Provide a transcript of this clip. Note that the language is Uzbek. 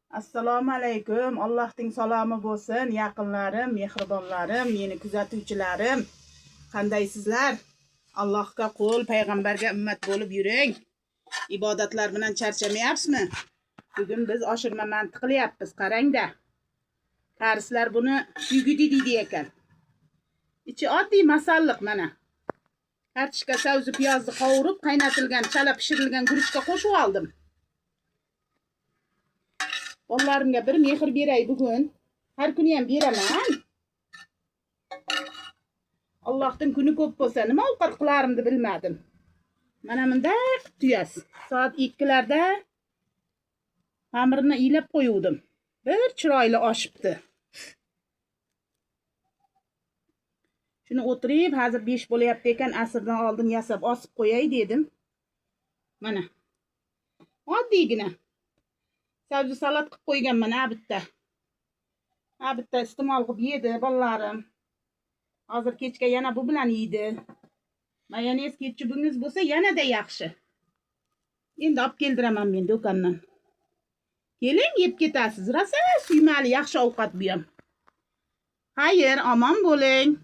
Assalomu alaykum. Allohning salomi bo'lsin. Yaqinlarim, mehribonlarim, meni kuzatuvchilarim. Qandaysizlar? Allohga qul, payg'ambarga ummat bo'lib yuring. Ibodatlar bilan charchamayapsizmi? Bugun biz oshirma manti qilyapmiz. Qarang-da. Qarislar buni yugudi deydi ekan. Ichi oddiy masalliq mana. Kartoshka, savzi, piyozni qovurib, qaynatilgan, chala pishirilgan guruchga qo'shib oldim. Bolalarimga bir mehr beray bugun. Har kuni ham beraman. Allohning kuni ko'p bo'lsa, nima ovqat qilarimni bilmadim. Mana bunday tuyas. Soat 2larda xamirni ilab qo'yuvdim. Bir chiroyli oshibdi. Shuni o'tirib, hozir 5 bo'layapti ekan, asrdan oldin yasab osib qo'yay dedim. Mana. Oddiygina. Sabzi salat qilib qo'yganman bitta. Bitta iste'mol qilib yedi bolalarim. Hozir kechga yana bu bilan yeydi. Mayonez ketchupingiz bo'lsa yanada yaxshi. Endi olib keldiraman men do'kondan. Keling, yeb ketasiz. Rosa suymali yaxshi ovqat bu ham. Xayr, omon bo'ling.